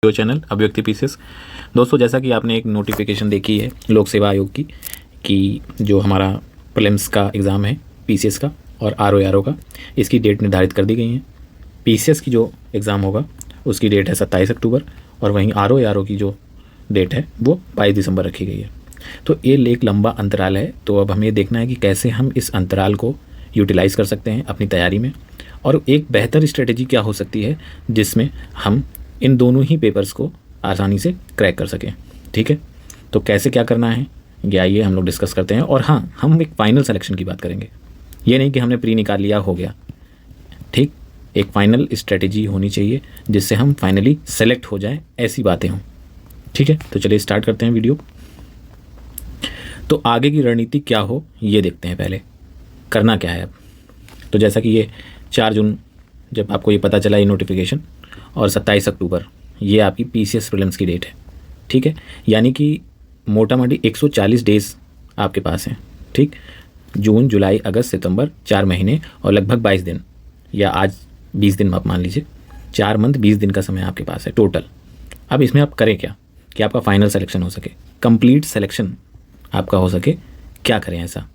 जो चैनल अभिव्यक्ति पीसीएस। दोस्तों, जैसा कि आपने एक नोटिफिकेशन देखी है लोक सेवा आयोग की कि जो हमारा प्रीलिम्स का एग्ज़ाम है पीसीएस का और आरओ का, इसकी डेट निर्धारित कर दी गई है। पीसीएस की जो एग्ज़ाम होगा उसकी डेट है 27 अक्टूबर और वहीं आरओ की जो डेट है वो 22 दिसंबर रखी गई है। तो ये एक लंबा अंतराल है, तो अब हमें देखना है कि कैसे हम इस अंतराल को यूटिलाइज़ कर सकते हैं अपनी तैयारी में, और एक बेहतर स्ट्रेटेजी क्या हो सकती है जिसमें हम इन दोनों ही पेपर्स को आसानी से क्रैक कर सकें। ठीक है, तो कैसे क्या करना है ये आइए हम लोग डिस्कस करते हैं। और हाँ, हम एक फ़ाइनल सिलेक्शन की बात करेंगे, ये नहीं कि हमने प्री निकाल लिया हो गया। ठीक, एक फ़ाइनल स्ट्रेटेजी होनी चाहिए जिससे हम फाइनली सेलेक्ट हो जाएं, ऐसी बातें हों। ठीक है, तो चलिए स्टार्ट करते हैं वीडियो। तो आगे की रणनीति क्या हो ये देखते हैं, पहले करना क्या है अब। तो जैसा कि ये 4 जून जब आपको ये पता चला ये नोटिफिकेशन, और 27 अक्टूबर ये आपकी पीसीएस प्रीलिम्स की डेट है। ठीक है, यानी कि मोटा मोटी 140 डेज़ आपके पास हैं। ठीक, जून, जुलाई, अगस्त, सितंबर, 4 महीने और लगभग 22 दिन, या आज 20 दिन आप मान लीजिए, 4 मंथ 20 दिन का समय आपके पास है टोटल। अब इसमें आप करें क्या कि आपका फाइनल सिलेक्शन हो सके, कंप्लीट सिलेक्शन आपका हो सके, क्या करें ऐसा।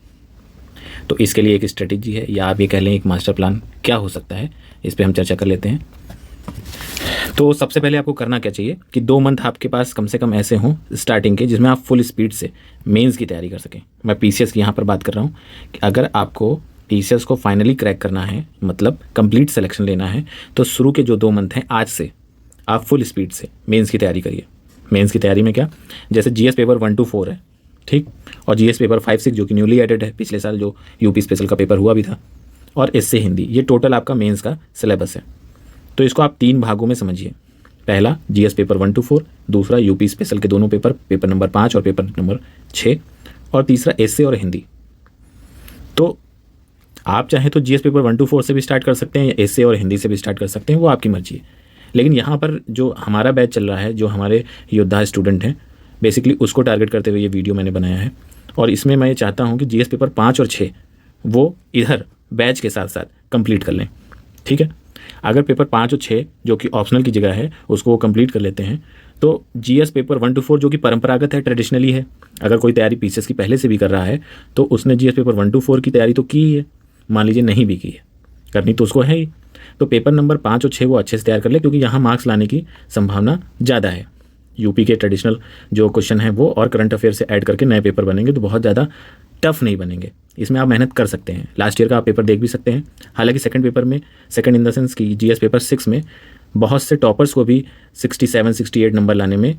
तो इसके लिए एक स्ट्रेटेजी है, या आप ये कह लें एक मास्टर प्लान क्या हो सकता है, इस पर हम चर्चा कर लेते हैं। तो सबसे पहले आपको करना क्या चाहिए कि 2 मंथ आपके पास कम से कम ऐसे हों स्टार्टिंग के जिसमें आप फुल स्पीड से मेंस की तैयारी कर सकें। मैं पीसीएस की यहाँ पर बात कर रहा हूँ कि अगर आपको पीसीएस को फाइनली क्रैक करना है, मतलब कंप्लीट सिलेक्शन लेना है, तो शुरू के जो 2 मंथ हैं आज से आप फुल स्पीड से मेंस की तैयारी करिए। मेंस की तैयारी में क्या, जैसे जीएस पेपर 1 to 4 है, ठीक, और जीएस पेपर 5-6 जो कि न्यूली एडेड है, पिछले साल जो यूपी स्पेशल का पेपर हुआ भी था, और इससे हिंदी, ये टोटल आपका मेंस का सिलेबस है। तो इसको आप 3 भागों में समझिए। पहला जीएस पेपर 1 to 4, दूसरा यूपी स्पेशल के दोनों पेपर, पेपर नंबर 5 और पेपर नंबर 6, और तीसरा एसए और हिंदी। तो आप चाहें तो जीएस पेपर 1 to 4 से भी स्टार्ट कर सकते हैं या एसए और हिंदी से भी स्टार्ट कर सकते हैं, वो आपकी मर्जी है। लेकिन यहाँ पर जो हमारा बैच चल रहा है, जो हमारे योद्धा स्टूडेंट हैं, बेसिकली उसको टारगेट करते हुए ये वीडियो मैंने बनाया है। और इसमें मैं ये चाहता हूँ कि जीएस पेपर 5 और 6 वो इधर बैच के साथ साथ कंप्लीट कर लें। ठीक है, अगर पेपर 5 और 6 जो कि ऑप्शनल की जगह है उसको वो कंप्लीट कर लेते हैं, तो जीएस पेपर 1 to 4 जो कि परंपरागत है, ट्रेडिशनली है, अगर कोई तैयारी पीसीएस की पहले से भी कर रहा है तो उसने जीएस पेपर 1 to 4 की तैयारी तो की ही है, मान लीजिए नहीं भी की है, करनी तो उसको है ही। तो पेपर नंबर 5 और 6 वो अच्छे से तैयार कर ले, क्योंकि यहाँ मार्क्स लाने की संभावना ज़्यादा है। यूपी के ट्रेडिशनल जो क्वेश्चन है वो और करंट अफेयर से ऐड करके नए पेपर बनेंगे, तो बहुत ज़्यादा टफ नहीं बनेंगे। इसमें आप मेहनत कर सकते हैं, लास्ट ईयर का आप पेपर देख भी सकते हैं। हालांकि सेकंड पेपर में, सेकंड इन द सेंस की जीएस पेपर 6 में बहुत से टॉपर्स को भी 67-68 नंबर लाने में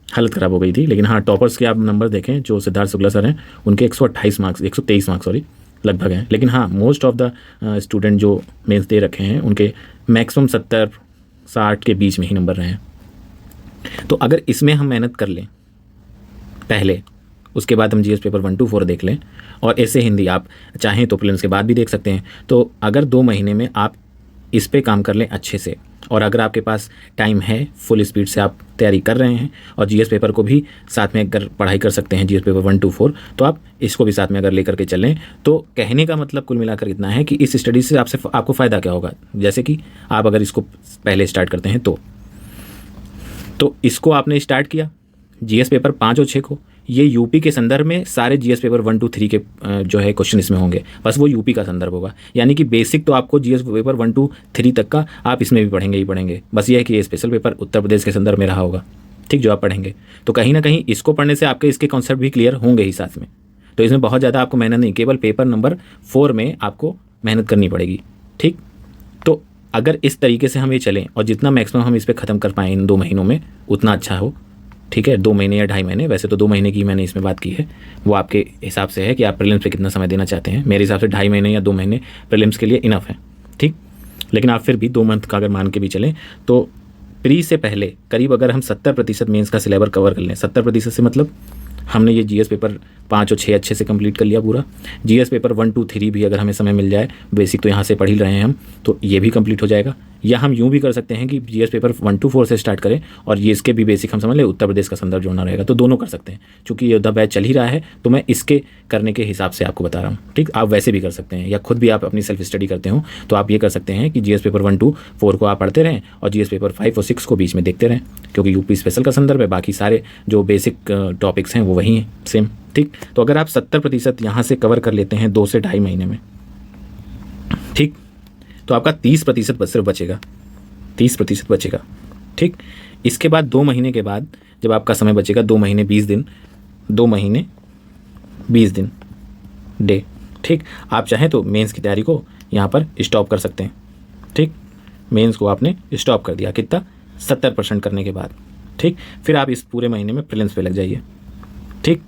हालत ख़राब हो गई थी। लेकिन हाँ, टॉपर्स के आप नंबर देखें, जो सिद्धार्थ शुक्ला सर हैं, उनके 123 मार्क्स लगभग हैं। लेकिन हाँ, मोस्ट ऑफ द स्टूडेंट जो मेंस दे रखे हैं उनके मैक्सिमम 70-60 के बीच में ही नंबर रहे हैं। तो अगर इसमें हम मेहनत कर लें पहले, उसके बाद हम जीएस पेपर 1 to 4 देख लें, और ऐसे हिंदी आप चाहें तो प्रीलिम्स के बाद भी देख सकते हैं। तो अगर 2 महीने में आप इस पे काम कर लें अच्छे से, और अगर आपके पास टाइम है, फुल स्पीड से आप तैयारी कर रहे हैं, और जीएस पेपर को भी साथ में अगर पढ़ाई कर सकते हैं, जीएस पेपर 1 to 4, तो आप इसको भी साथ में अगर लेकर के चलें, तो कहने का मतलब कुल मिलाकर इतना है कि इस स्टडी से आपको फ़ायदा क्या होगा। जैसे कि आप अगर इसको पहले स्टार्ट करते हैं तो इसको आपने स्टार्ट किया जीएस पेपर 5 और 6 को, ये यूपी के संदर्भ में सारे जीएस पेपर 1 to 3 के जो है क्वेश्चन इसमें होंगे, बस वो यूपी का संदर्भ होगा। यानी कि बेसिक तो आपको जीएस पेपर 1 to 3 तक का आप इसमें भी पढ़ेंगे ही पढ़ेंगे, बस ये है कि ये स्पेशल पेपर उत्तर प्रदेश के संदर्भ में रहा होगा, ठीक, जो आप पढ़ेंगे। तो कहीं ना कहीं इसको पढ़ने से आपके इसके कॉन्सेप्ट भी क्लियर होंगे ही साथ में। तो इसमें बहुत ज़्यादा आपको मेहनत नहीं, केवल पेपर नंबर 4 में आपको मेहनत करनी पड़ेगी। ठीक, तो अगर इस तरीके से हम ये चलें और जितना मैक्सिमम हम इस पर ख़त्म कर पाएँ इन 2 महीनों में, उतना अच्छा हो। ठीक है, 2 महीने या 2.5 महीने, वैसे तो 2 महीने की मैंने इसमें बात की है, वो आपके हिसाब से है कि आप प्रीलिम्स पे कितना समय देना चाहते हैं। मेरे हिसाब से 2.5 महीने या 2 महीने प्रीलिम्स के लिए इनफ है। ठीक, लेकिन आप फिर भी 2 मंथ का अगर मान के भी चलें, तो प्री से पहले करीब अगर हम 70% मेंस का सिलेबस कवर कर लें, 70% से मतलब हमने ये जीएस पेपर 5 और 6 अच्छे से कंप्लीट कर लिया पूरा, जीएस पेपर 1 to 3 भी अगर हमें समय मिल जाए, बेसिक तो यहाँ से पढ़ ही रहे हैं हम, तो ये भी कंप्लीट हो जाएगा। या हम यूँ भी कर सकते हैं कि जीएस पेपर 1 to 4 से स्टार्ट करें और ये इसके भी बेसिक हम समझ लें, उत्तर प्रदेश का संदर्भ जोड़ना रहेगा, तो दोनों कर सकते हैं। चूँकि योद्धा बैच चल ही रहा है तो मैं इसके करने के हिसाब से आपको बता रहा हूँ, ठीक। आप वैसे भी कर सकते हैं, या खुद भी आप अपनी सेल्फ स्टडी करते हो तो आप ये कर सकते हैं कि जीएस पेपर 1 to 4 को आप पढ़ते रहें और जीएस पेपर 5 और 6 को बीच में देखते रहें, क्योंकि यूपी स्पेशल का संदर्भ है, बाकी सारे जो बेसिक टॉपिक्स हैं वो वही हैं सेम, ठीक। तो अगर आप 70% यहाँ से कवर कर लेते हैं 2 से ढाई महीने में, ठीक, तो आपका 30% सिर्फ बचेगा, 30% बचेगा, ठीक। इसके बाद 2 महीने के बाद जब आपका समय बचेगा 2 महीने 20 दिन, 2 महीने 20 दिन डे, ठीक। आप चाहें तो मेंस की तैयारी को यहाँ पर स्टॉप कर सकते हैं, ठीक। मेंस को आपने स्टॉप कर दिया कितना, 70% करने के बाद, ठीक। फिर आप इस पूरे महीने में प्रीलिम्स पे लग जाइए, ठीक।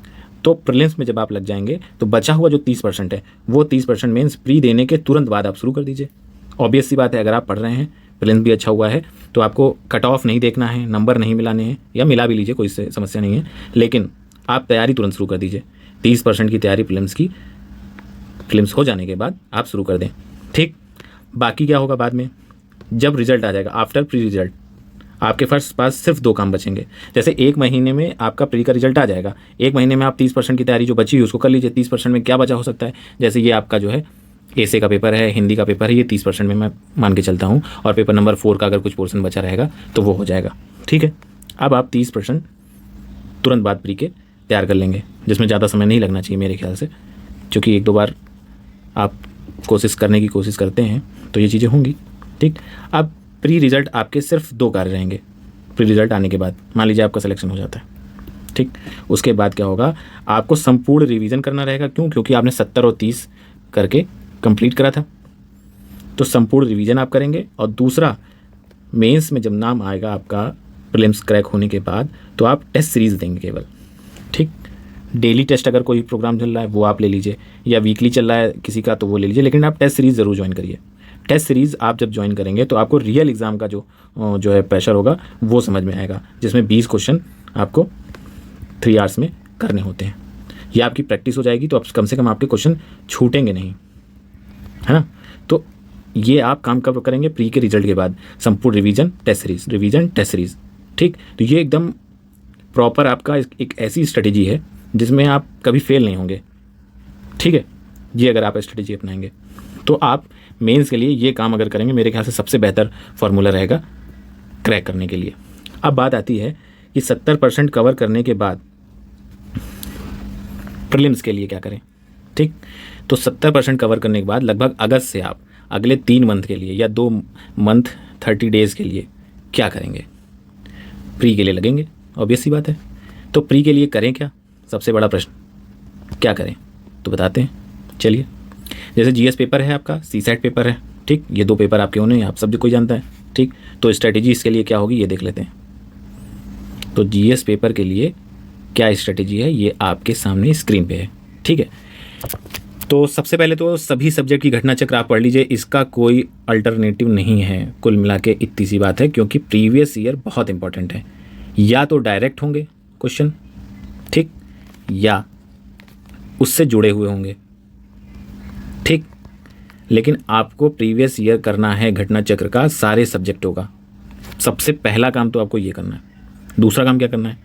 तो प्रीलिम्स में जब आप लग जाएंगे तो बचा हुआ जो 30% है वो 30% मेंस प्री देने के तुरंत बाद आप शुरू कर दीजिए। ऑब्वियस सी बात है, अगर आप पढ़ रहे हैं, प्रीलिम्स भी अच्छा हुआ है तो आपको कट ऑफ नहीं देखना है, नंबर नहीं मिलाने हैं, या मिला भी लीजिए, कोई समस्या नहीं है, लेकिन आप तैयारी तुरंत शुरू कर दीजिए। 30% की तैयारी प्रीलिम्स हो जाने के बाद आप शुरू कर दें, ठीक। बाकी क्या होगा बाद में, जब रिजल्ट आ जाएगा, आफ्टर प्री रिजल्ट, आपके पास सिर्फ 2 काम बचेंगे। जैसे 1 महीने में आपका प्री का रिजल्ट आ जाएगा, 1 महीने में आप 30% की तैयारी जो बची है उसको कर लीजिए। 30% में क्या बचा हो सकता है, जैसे ये आपका जो है एसे का पेपर है, हिंदी का पेपर है, ये 30% में मैं मान के चलता हूँ, और पेपर नंबर 4 का अगर कुछ पोर्शन बचा रहेगा तो वो हो जाएगा, ठीक है। अब आप 30% तुरंत बाद प्री के तैयार कर लेंगे, जिसमें ज़्यादा समय नहीं लगना चाहिए मेरे ख्याल से, क्योंकि 1-2 बार आप कोशिश करने की कोशिश करते हैं तो ये चीज़ें होंगी, ठीक। अब प्री रिजल्ट आपके सिर्फ 2 कार्य रहेंगे। प्री रिजल्ट आने के बाद मान लीजिए आपका सिलेक्शन हो जाता है, ठीक, उसके बाद क्या होगा, आपको संपूर्ण रिवीजन करना रहेगा। क्यों? क्योंकि आपने 70 और 30 करके कंप्लीट करा था, तो संपूर्ण रिवीजन आप करेंगे। और दूसरा, मेंस में जब नाम आएगा आपका प्रीलिम्स क्रैक होने के बाद, तो आप टेस्ट सीरीज़ देंगे केवल, ठीक। डेली टेस्ट अगर कोई प्रोग्राम चल रहा है वो आप ले लीजिए, या वीकली चल रहा है किसी का तो वो ले लीजिए, लेकिन आप टेस्ट सीरीज़ ज़रूर ज्वाइन करिए। टेस्ट सीरीज़ आप जब ज्वाइन करेंगे तो आपको रियल एग्ज़ाम का जो है प्रेशर होगा वो समझ में आएगा, जिसमें 20 क्वेश्चन आपको 3 आवर्स में करने होते हैं। ये आपकी प्रैक्टिस हो जाएगी तो आप कम से कम आपके क्वेश्चन छूटेंगे नहीं, है ना। तो ये आप काम कब करेंगे, प्री के रिजल्ट के बाद, संपूर्ण revision test series, revision test series, ठीक। तो ये एकदम प्रॉपर आपका एक ऐसी स्ट्रेटेजी है जिसमें आप कभी फेल नहीं होंगे, ठीक है। ये अगर आप स्ट्रेटेजी अपनाएंगे तो आप मेंस के लिए ये काम अगर करेंगे, मेरे ख्याल से सबसे बेहतर फार्मूला रहेगा क्रैक करने के लिए। अब बात आती है कि 70% कवर करने के बाद प्रीलिम्स के लिए क्या करें, ठीक। तो 70% कवर करने के बाद लगभग अगस्त से आप अगले 3 मंथ के लिए या 2 मंथ 30 डेज़ के लिए क्या करेंगे, प्री के लिए लगेंगे। ऑब्वियस सी बात है। तो प्री के लिए करें क्या, सबसे बड़ा प्रश्न क्या करें, तो बताते हैं। चलिए, जैसे जीएस पेपर है आपका, सीसैट पेपर है, ठीक। ये 2 पेपर आपके होने हैं, आप सब कोई जानता है, ठीक। तो स्ट्रेटेजी इसके लिए क्या होगी ये देख लेते हैं। तो जीएस पेपर के लिए क्या स्ट्रेटेजी है ये आपके सामने स्क्रीन पे है, ठीक है। तो सबसे पहले तो सभी सब्जेक्ट की घटना चक्र आप पढ़ लीजिए, इसका कोई अल्टरनेटिव नहीं है। कुल मिला के इतनी सी बात है, क्योंकि प्रीवियस ईयर बहुत इंपॉर्टेंट है। या तो डायरेक्ट होंगे क्वेश्चन, ठीक, या उससे जुड़े हुए होंगे, ठीक। लेकिन आपको प्रीवियस ईयर करना है घटना चक्र का सारे सब्जेक्टों का। सबसे पहला काम तो आपको ये करना है। दूसरा काम क्या करना है,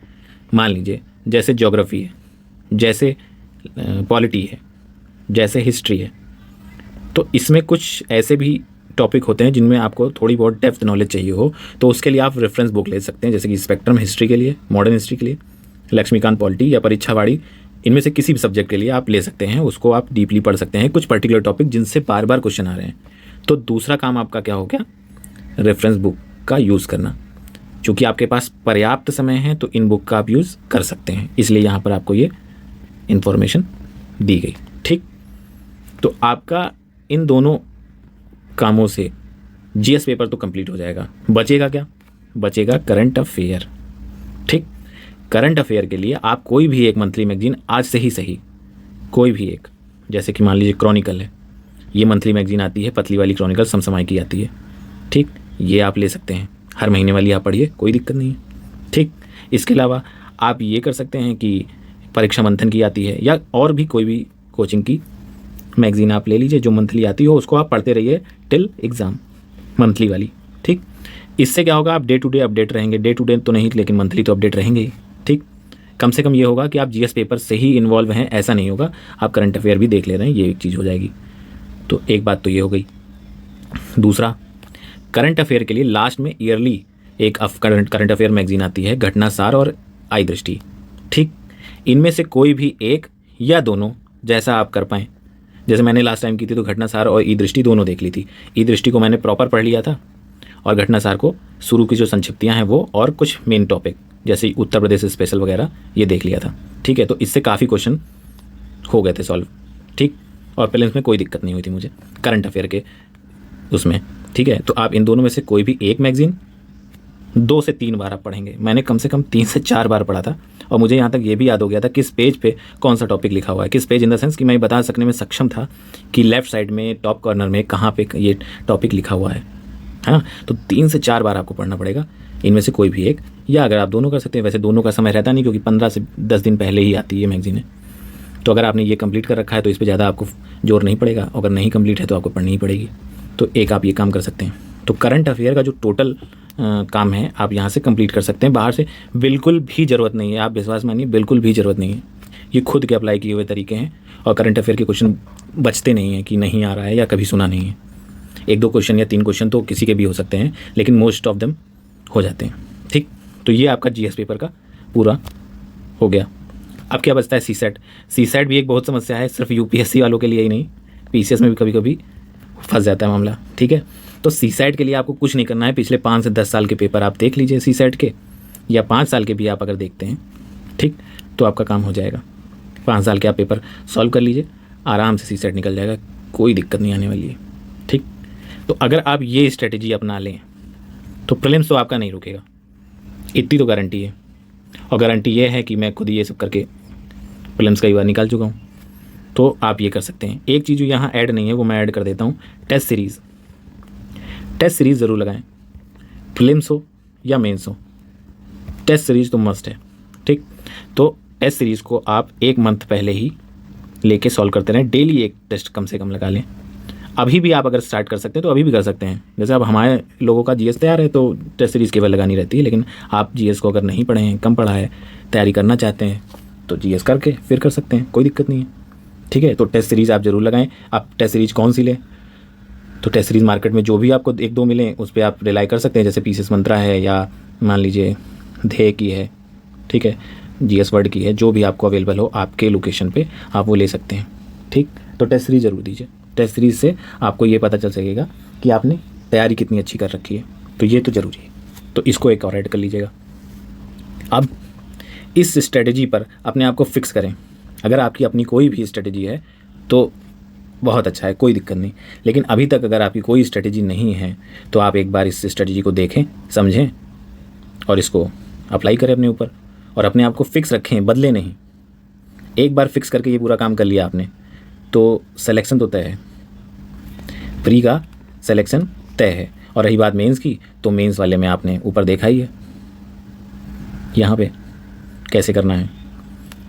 मान लीजिए जैसे ज्योग्राफी है, जैसे पॉलिटी है, जैसे हिस्ट्री है, तो इसमें कुछ ऐसे भी टॉपिक होते हैं जिनमें आपको थोड़ी बहुत डेप्थ नॉलेज चाहिए हो, तो उसके लिए आप रेफरेंस बुक ले सकते हैं। जैसे कि स्पेक्ट्रम हिस्ट्री के लिए, मॉडर्न हिस्ट्री के लिए, लक्ष्मीकांत पॉलिटी या परीक्षावाड़ी, इनमें से किसी भी सब्जेक्ट के लिए आप ले सकते हैं। उसको आप डीपली पढ़ सकते हैं, कुछ पर्टिकुलर टॉपिक जिनसे बार बार क्वेश्चन आ रहे हैं। तो दूसरा काम आपका क्या हो गया, रेफरेंस बुक का यूज़ करना। चूँकि आपके पास पर्याप्त समय है तो इन बुक का आप यूज़ कर सकते हैं, इसलिए यहाँ पर आपको ये इन्फॉर्मेशन दी गई, ठीक। तो आपका इन दोनों कामों से जीएस पेपर तो कंप्लीट हो जाएगा। बचेगा क्या, बचेगा करंट अफेयर, ठीक। करंट अफेयर के लिए आप कोई भी एक मंथली मैगजीन आज से ही सही, कोई भी एक, जैसे कि मान लीजिए क्रॉनिकल है, ये मंथली मैगजीन आती है, पतली वाली क्रॉनिकल समसामयिक की आती है, ठीक। ये आप ले सकते हैं, हर महीने वाली आप पढ़िए, कोई दिक्कत नहीं है, ठीक। इसके अलावा आप ये कर सकते हैं कि परीक्षा मंथन की आती है, या और भी कोई भी कोचिंग की मैगजीन आप ले लीजिए जो मंथली आती हो, उसको आप पढ़ते रहिए टिल एग्ज़ाम, मंथली वाली, ठीक। इससे क्या होगा, आप डे टू डे अपडेट रहेंगे, डे टू डे तो नहीं लेकिन मंथली तो अपडेट रहेंगे ही। ठीक, कम से कम ये होगा कि आप जीएस पेपर से ही इन्वॉल्व हैं, ऐसा नहीं होगा आप करंट अफेयर भी देख ले रहे हैं, ये एक चीज़ हो जाएगी। तो एक बात तो ये हो गई। दूसरा, करंट अफेयर के लिए लास्ट में ईयरली एक करंट अफेयर मैगजीन आती है, घटनासार और आई दृष्टि। ठीक, इनमें से कोई भी एक या दोनों, जैसा आप कर पाएँ। जैसे मैंने लास्ट टाइम की थी तो घटनासार और ई दृष्टि दोनों देख ली थी। ई दृष्टि को मैंने प्रॉपर पढ़ लिया था और घटनासार को शुरू की जो संक्षिप्तियाँ हैं वो और कुछ मेन टॉपिक जैसे उत्तर प्रदेश स्पेशल वगैरह ये देख लिया था। ठीक है, तो इससे काफ़ी क्वेश्चन हो गए थे सॉल्व। ठीक, और प्रीलिम्स में कोई दिक्कत नहीं हुई थी मुझे करंट अफेयर के उसमें। ठीक है, तो आप इन दोनों में से कोई भी एक मैगजीन 2 से 3 बार आप पढ़ेंगे। मैंने कम से कम 3 से 4 बार पढ़ा था और मुझे यहाँ तक ये भी याद हो गया था किस पेज पे कौन सा टॉपिक लिखा हुआ है। किस पेज इन द सेंस कि मैं बता सकने में सक्षम था कि लेफ्ट साइड में टॉप कॉर्नर में कहाँ पे ये टॉपिक लिखा हुआ है ना। तो 3 से 4 बार आपको पढ़ना पड़ेगा इनमें से कोई भी एक, या अगर आप दोनों कर सकते हैं। वैसे दोनों का समय रहता नहीं क्योंकि 15 से 10 दिन पहले ही आती है ये मैगजीन। तो अगर आपने ये कंप्लीट कर रखा है तो इस पर ज़्यादा आपको जोर नहीं पड़ेगा, अगर नहीं कंप्लीट है तो आपको पढ़नी ही पड़ेगी। तो एक आप ये काम कर सकते हैं। तो करंट अफेयर का जो टोटल काम है आप यहाँ से कंप्लीट कर सकते हैं, बाहर से बिल्कुल भी ज़रूरत नहीं है। आप विश्वास मानिए, बिल्कुल भी ज़रूरत नहीं है। ये खुद के अप्लाई किए हुए तरीके हैं और करंट अफेयर के क्वेश्चन बचते नहीं हैं कि नहीं आ रहा है या कभी सुना नहीं है। 1-2 क्वेश्चन या 3 क्वेश्चन तो किसी के भी हो सकते हैं, लेकिन मोस्ट ऑफ देम हो जाते हैं। ठीक, तो ये आपका जीएस पेपर का पूरा हो गया। अब क्या बचता है, सी सेट। सी सेट भी एक बहुत समस्या है, सिर्फ यूपीएससी वालों के लिए ही नहीं, पीसीएस में भी कभी कभी फंस जाता है मामला। ठीक है, तो सी सेट के लिए आपको कुछ नहीं करना है। पिछले 5 से 10 साल के पेपर आप देख लीजिए सी सेट के, या 5 साल के भी आप अगर देखते हैं, ठीक, तो आपका काम हो जाएगा। 5 साल के आप पेपर सॉल्व कर लीजिए, आराम से सी सेट निकल जाएगा, कोई दिक्कत नहीं आने वाली है। ठीक, तो अगर आप ये स्ट्रेटेजी अपना लें तो प्रीलिम्स तो आपका नहीं रुकेगा, इतनी तो गारंटी है। और गारंटी ये है कि मैं खुद ये सब करके प्रीलिम्स कई बार निकाल चुका हूँ, तो आप ये कर सकते हैं। एक चीज़ जो यहाँ ऐड नहीं है वो मैं ऐड कर देता हूँ, टेस्ट सीरीज़। टेस्ट सीरीज़ ज़रूर लगाएं, प्रीलिम्स हो या मेंस हो, टेस्ट सीरीज़ तो मस्ट है। ठीक, तो टेस्ट सीरीज़ को आप 1 मंथ पहले ही लेके सॉल्व करते रहें, डेली एक टेस्ट कम से कम लगा लें। अभी भी आप अगर स्टार्ट कर सकते हैं तो अभी भी कर सकते हैं। जैसे अब हमारे लोगों का जीएस तैयार है तो टेस्ट सीरीज़ केवल लगानी रहती है, लेकिन आप जीएस को अगर नहीं पढ़े हैं, कम पढ़ा है, तैयारी करना चाहते हैं तो जीएस करके फिर कर सकते हैं, कोई दिक्कत नहीं है। ठीक है, तो टेस्ट सीरीज़ आप ज़रूर लगाएं। आप टेस्ट सीरीज़ कौन सी लें, तो टेस्ट सीरीज़ मार्केट में जो भी आपको 1-2 मिलें उस पर आप रिलाई कर सकते हैं। जैसे पीसीएस मंत्रा है, या मान लीजिए ध्येय की है, ठीक है, जीएस वर्ड की है, जो भी आपको अवेलेबल हो आपके लोकेशन पे आप वो ले सकते हैं। ठीक, तो टेस्ट सीरीज़ ज़रूर दीजिए। टेस्ट सीरीज़ से आपको ये पता चल सकेगा कि आपने तैयारी कितनी अच्छी कर रखी है, तो ये तो ज़रूरी है। तो इसको एक और ऐड कर लीजिएगा। अब इस स्ट्रेटजी पर अपने आप को फिक्स करें। अगर आपकी अपनी कोई भी स्ट्रेटजी है तो बहुत अच्छा है, कोई दिक्कत नहीं। लेकिन अभी तक अगर आपकी कोई स्ट्रेटजी नहीं है तो आप एक बार इस स्ट्रेटजी को देखें, समझें और इसको अप्लाई करें अपने ऊपर, और अपने आप को फिक्स रखें, बदले नहीं। एक बार फिक्स करके ये पूरा काम कर लिया आपने तो सिलेक्शन तो तय है, प्री का सिलेक्शन तय है। और रही बात मेंस की, तो मेंस वाले में आपने ऊपर देखा ही है यहाँ पे कैसे करना है।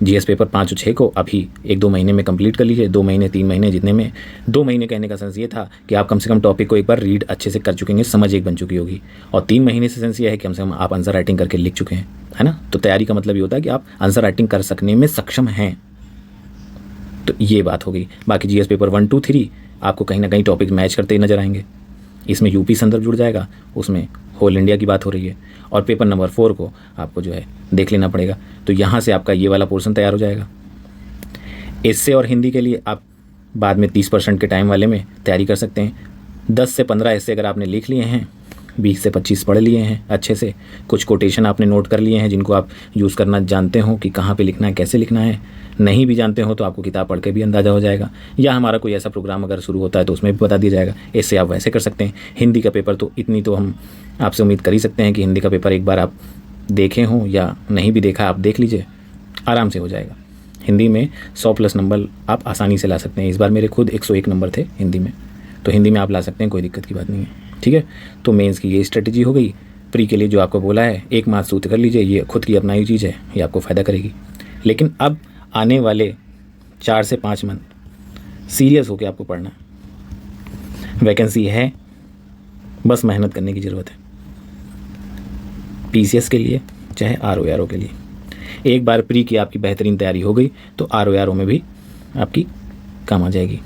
जीएस पेपर 5 और 6 को अभी 1-2 महीने में कंप्लीट कर लीजिए, 2 महीने 3 महीने जितने में। 2 महीने कहने का सेंस ये था कि आप कम से कम टॉपिक को एक बार रीड अच्छे से कर चुके हैं, समझ एक बन चुकी होगी। और 3 महीने से सेंस ये है कि कम से कम आप आंसर राइटिंग करके लिख चुके हैं, है ना। तो तैयारी का मतलब ये होता है कि आप आंसर राइटिंग कर सकने में सक्षम हैं। तो ये बात हो गई। बाकी जीएस पेपर 1, 2, 3 आपको कहीं ना कहीं टॉपिक मैच करते ही नजर आएंगे। इसमें यूपी संदर्भ जुड़ जाएगा, उसमें होल इंडिया की बात हो रही है, और पेपर नंबर 4 को आपको जो है देख लेना पड़ेगा। तो यहाँ से आपका ये वाला पोर्शन तैयार हो जाएगा। इससे और हिंदी के लिए आप बाद में 30% के टाइम वाले में तैयारी कर सकते हैं। 10 से 15 ऐसे अगर आपने लिख लिए हैं, 20 से 25 पढ़ लिए हैं अच्छे से, कुछ कोटेशन आपने नोट कर लिए हैं जिनको आप यूज़ करना जानते हो कि कहाँ पे लिखना है, कैसे लिखना है। नहीं भी जानते हो तो आपको किताब पढ़ के भी अंदाज़ा हो जाएगा, या हमारा कोई ऐसा प्रोग्राम अगर शुरू होता है तो उसमें भी बता दिया जाएगा। इससे आप वैसे कर सकते हैं। हिंदी का पेपर तो इतनी तो हम आपसे उम्मीद कर ही सकते हैं कि हिंदी का पेपर एक बार आप देखे हों, या नहीं भी देखा आप देख लीजिए, आराम से हो जाएगा। हिंदी में 100+ नंबर आप आसानी से ला सकते हैं। इस बार मेरे खुद 101 नंबर थे हिंदी में, तो हिंदी में आप ला सकते हैं, कोई दिक्कत की बात नहीं है। ठीक है, तो मेंस की ये स्ट्रेटजी हो गई। प्री के लिए जो आपको बोला है 1 माह सूत्र कर लीजिए, ये खुद की अपनाई चीज़ है, ये आपको फ़ायदा करेगी। लेकिन अब आने वाले 4 से 5 मंथ सीरियस होकर आपको पढ़ना है। वैकेंसी है, बस मेहनत करने की ज़रूरत है। PCS के लिए चाहे RO के लिए। एक बार प्री की आपकी बेहतरीन तैयारी हो गई तो RO में भी आपकी काम आ जाएगी,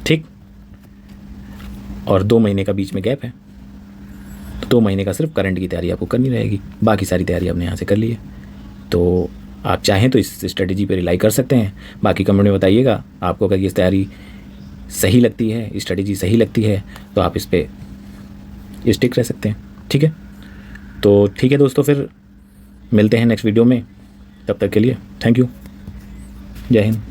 ठीक। और 2 महीने का बीच में गैप है, तो 2 महीने का सिर्फ करंट की तैयारी आपको करनी रहेगी, बाकी सारी तैयारी आपने यहाँ से कर ली है। तो आप चाहें तो इस स्ट्रेटेजी पे रिलाई कर सकते हैं। बाकी कमेंट में बताइएगा आपको अगर ये तैयारी सही लगती है, स्ट्रेटेजी सही लगती है, तो आप इस पर स्टिक रह सकते हैं, ठीक है। तो ठीक है दोस्तों, फिर मिलते हैं नेक्स्ट वीडियो में। तब तक के लिए थैंक यू, जय हिंद।